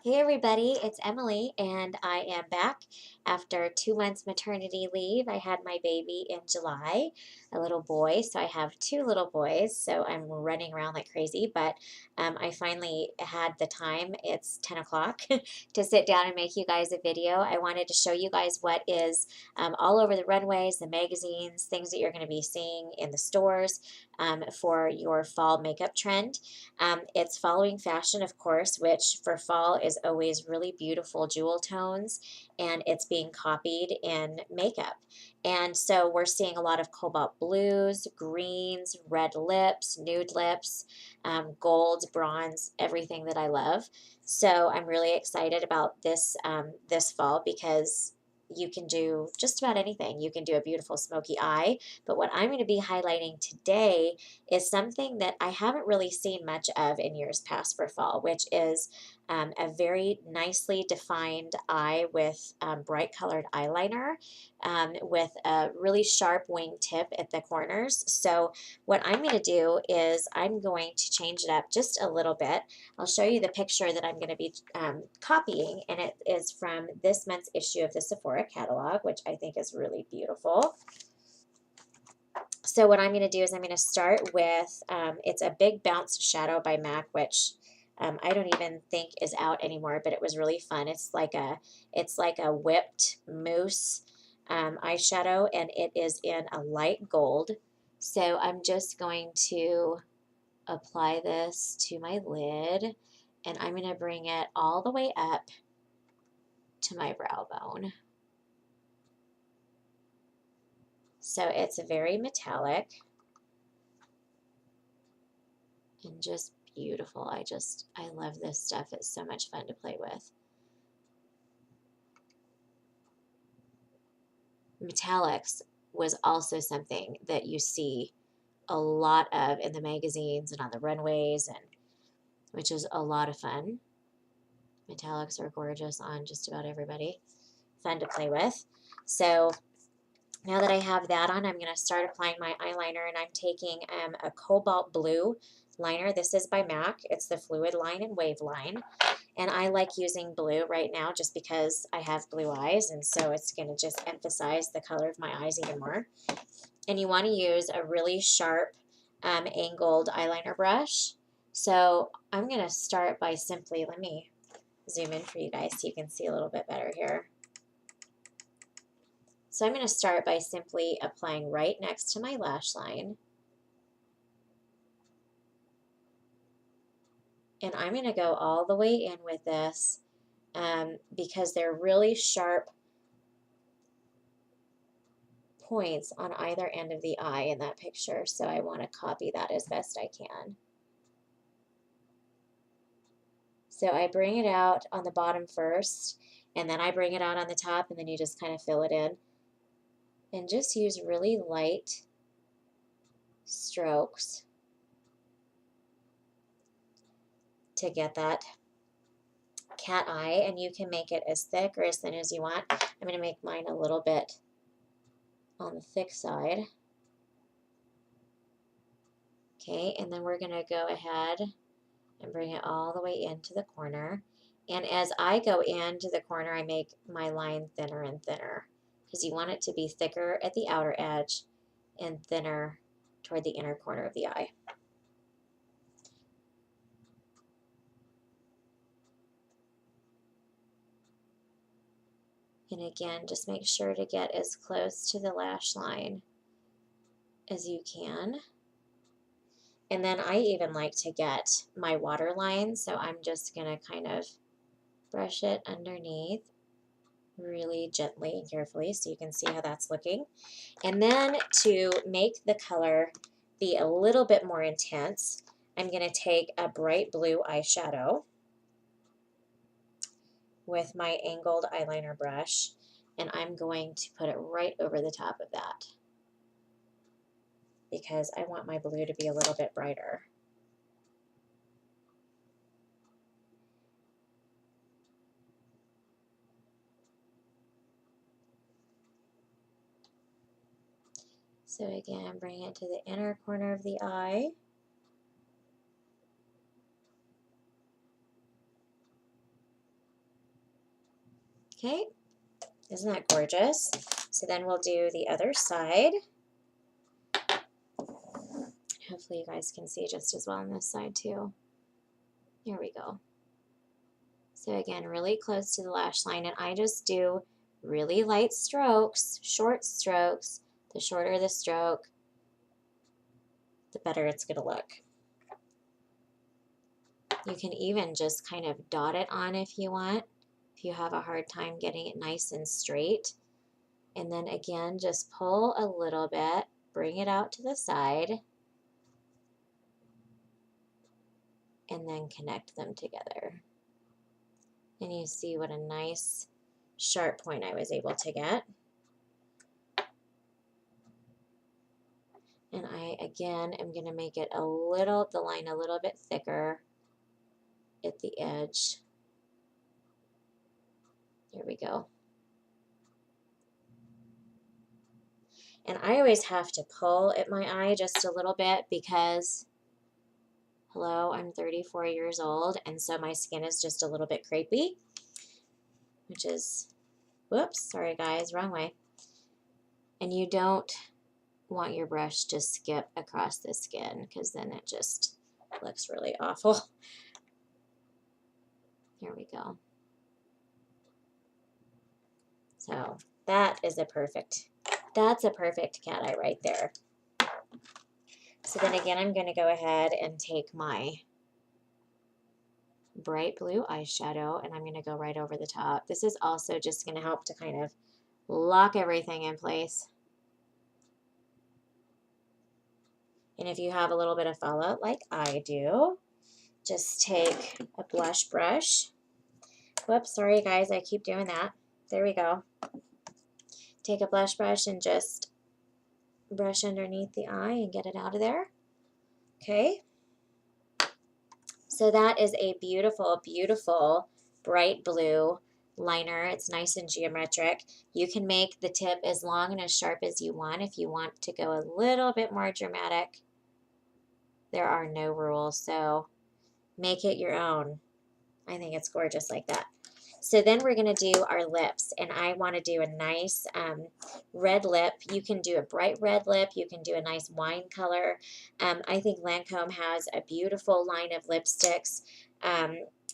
Hey everybody, it's Emily, and I am back after 2 months maternity leave. I had my baby in July, a little boy. So I have two little boys, so I'm running around like crazy, but I finally had the time. It's 10 o'clock to sit down and make you guys a video. I wanted to show you guys what is all over the runways, the magazines, things that you're going to be seeing in the stores for your fall makeup trend. It's following fashion, of course, which for fall is always really beautiful jewel tones, and it's being copied in makeup. And so we're seeing a lot of cobalt blues, greens, red lips, nude lips, gold, bronze, everything that I love. So I'm really excited about this fall because you can do just about anything. You can do a beautiful smoky eye, but what I'm going to be highlighting today is something that I haven't really seen much of in years past for fall, which is a very nicely defined eye with bright colored eyeliner with a really sharp wing tip at the corners. So what I'm going to do is I'm going to change it up just a little bit. I'll show you the picture that I'm going to be copying, and it is from this month's issue of the Sephora catalog, which I think is really beautiful. So what I'm going to do is I'm going to start with, it's a Big Bounce Shadow by MAC, which I don't even think is out anymore, but it was really fun. It's like a whipped mousse eyeshadow, and it is in a light gold. So I'm just going to apply this to my lid, and I'm going to bring it all the way up to my brow bone. So it's very metallic and just beautiful. I love this stuff. It's so much fun to play with. Metallics was also something that you see a lot of in the magazines and on the runways, and which is a lot of fun. Metallics are gorgeous on just about everybody. Fun to play with. So now that I have that on, I'm going to start applying my eyeliner, and I'm taking a cobalt blue liner. This is by MAC. It's the Fluid Line and Wave Line. And I like using blue right now just because I have blue eyes, and so it's going to just emphasize the color of my eyes even more. And you want to use a really sharp angled eyeliner brush. So I'm going to start by simply, let me zoom in for you guys so you can see a little bit better here. So I'm going to start by simply applying right next to my lash line. And I'm going to go all the way in with this because they're really sharp points on either end of the eye in that picture. So I want to copy that as best I can. So I bring it out on the bottom first, and then I bring it out on the top, and then you just kind of fill it in. And just use really light strokes to get that cat eye, and you can make it as thick or as thin as you want. I'm going to make mine a little bit on the thick side. Okay, and then we're going to go ahead and bring it all the way into the corner. And as I go into the corner, I make my line thinner and thinner because you want it to be thicker at the outer edge and thinner toward the inner corner of the eye. And again, just make sure to get as close to the lash line as you can. And then I even like to get my waterline, so I'm just going to kind of brush it underneath really gently and carefully so you can see how that's looking. And then to make the color be a little bit more intense, I'm going to take a bright blue eyeshadow with my angled eyeliner brush, and I'm going to put it right over the top of that because I want my blue to be a little bit brighter. So again, bring it to the inner corner of the eye. Okay, isn't that gorgeous? So then we'll do the other side. Hopefully you guys can see just as well on this side too. There we go. So again, really close to the lash line, and I just do really light strokes, short strokes. The shorter the stroke, the better it's going to look. You can even just kind of dot it on if you want, if you have a hard time getting it nice and straight. And then again, just pull a little bit, bring it out to the side, and then connect them together. And you see what a nice sharp point I was able to get. And I, again, am going to make it the line a little bit thicker at the edge. There we go. And I always have to pull at my eye just a little bit because, hello, I'm 34 years old, and so my skin is just a little bit crepey, which is, whoops, sorry guys, wrong way. And you don't want your brush to skip across the skin because then it just looks really awful. There we go. So that's a perfect cat eye right there. So then again, I'm going to go ahead and take my bright blue eyeshadow and I'm going to go right over the top. This is also just going to help to kind of lock everything in place. And if you have a little bit of fallout like I do, just take a blush brush. Whoops, sorry guys, I keep doing that. There we go. Take a blush brush and just brush underneath the eye and get it out of there. Okay. So that is a beautiful, beautiful bright blue liner. It's nice and geometric. You can make the tip as long and as sharp as you want. If you want to go a little bit more dramatic, there are no rules. So make it your own. I think it's gorgeous like that. So then we're going to do our lips, and I want to do a nice red lip. You can do a bright red lip. You can do a nice wine color. I think Lancome has a beautiful line of lipsticks.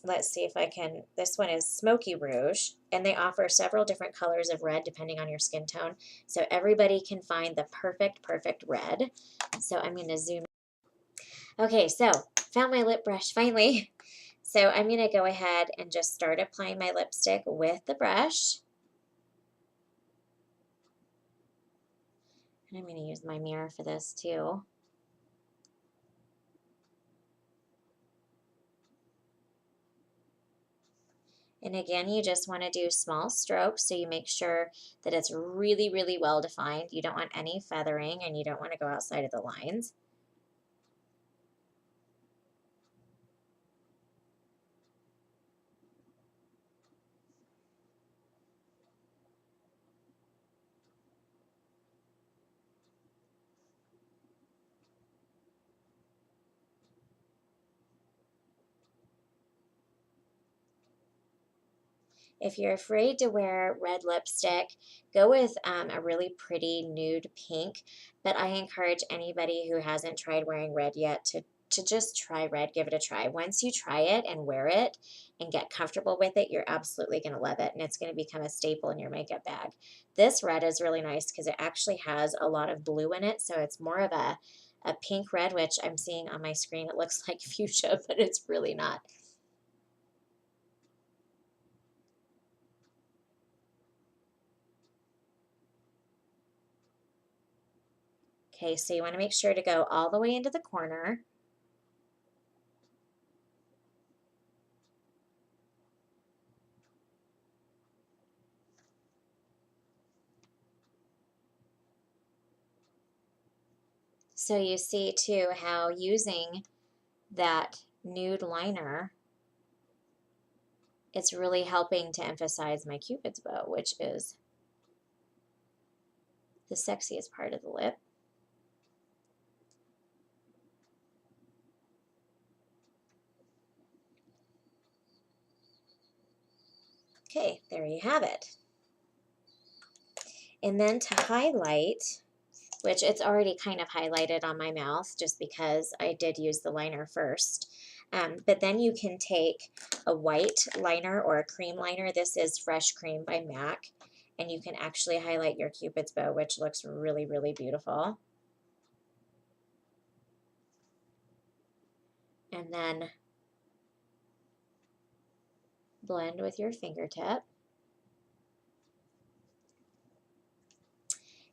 Let's see if I can. This one is Smoky Rouge, and they offer several different colors of red depending on your skin tone. So everybody can find the perfect red. So I'm going to zoom. Okay, so found my lip brush finally. So I'm going to go ahead and just start applying my lipstick with the brush. And I'm going to use my mirror for this too. And again, you just want to do small strokes so you make sure that it's really, really well defined. You don't want any feathering and you don't want to go outside of the lines. If you're afraid to wear red lipstick, go with a really pretty nude pink. But I encourage anybody who hasn't tried wearing red yet to just try red, give it a try. Once you try it and wear it and get comfortable with it, you're absolutely going to love it. And it's going to become a staple in your makeup bag. This red is really nice because it actually has a lot of blue in it. So it's more of a pink red, which I'm seeing on my screen. It looks like fuchsia, but it's really not. Okay, so you want to make sure to go all the way into the corner. So you see too how using that nude liner, it's really helping to emphasize my Cupid's bow, which is the sexiest part of the lip. Okay, there you have it. And then to highlight, which it's already kind of highlighted on my mouth just because I did use the liner first. But then you can take a white liner or a cream liner. This is Fresh Cream by MAC. And you can actually highlight your Cupid's bow, which looks really, really beautiful. And then blend with your fingertip.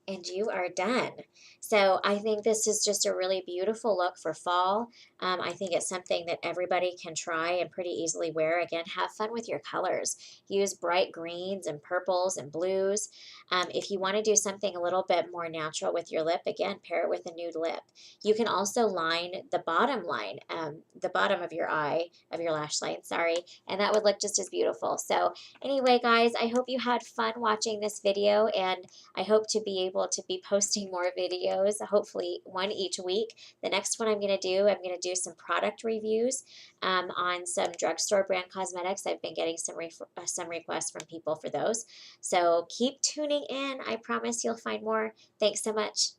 And you are done. So I think this is just a really beautiful look for fall. I think it's something that everybody can try and pretty easily wear. Again, have fun with your colors. Use bright greens and purples and blues. If you want to do something a little bit more natural with your lip, again, pair it with a nude lip. You can also line the bottom line, the bottom of your eye, of your lash line, sorry, and that would look just as beautiful. So anyway, guys, I hope you had fun watching this video, and I hope to be able to be posting more videos, hopefully one each week. The next one I'm going to do some product reviews on some drugstore brand cosmetics. I've been getting some requests from people for those. So keep tuning in. I promise you'll find more. Thanks so much.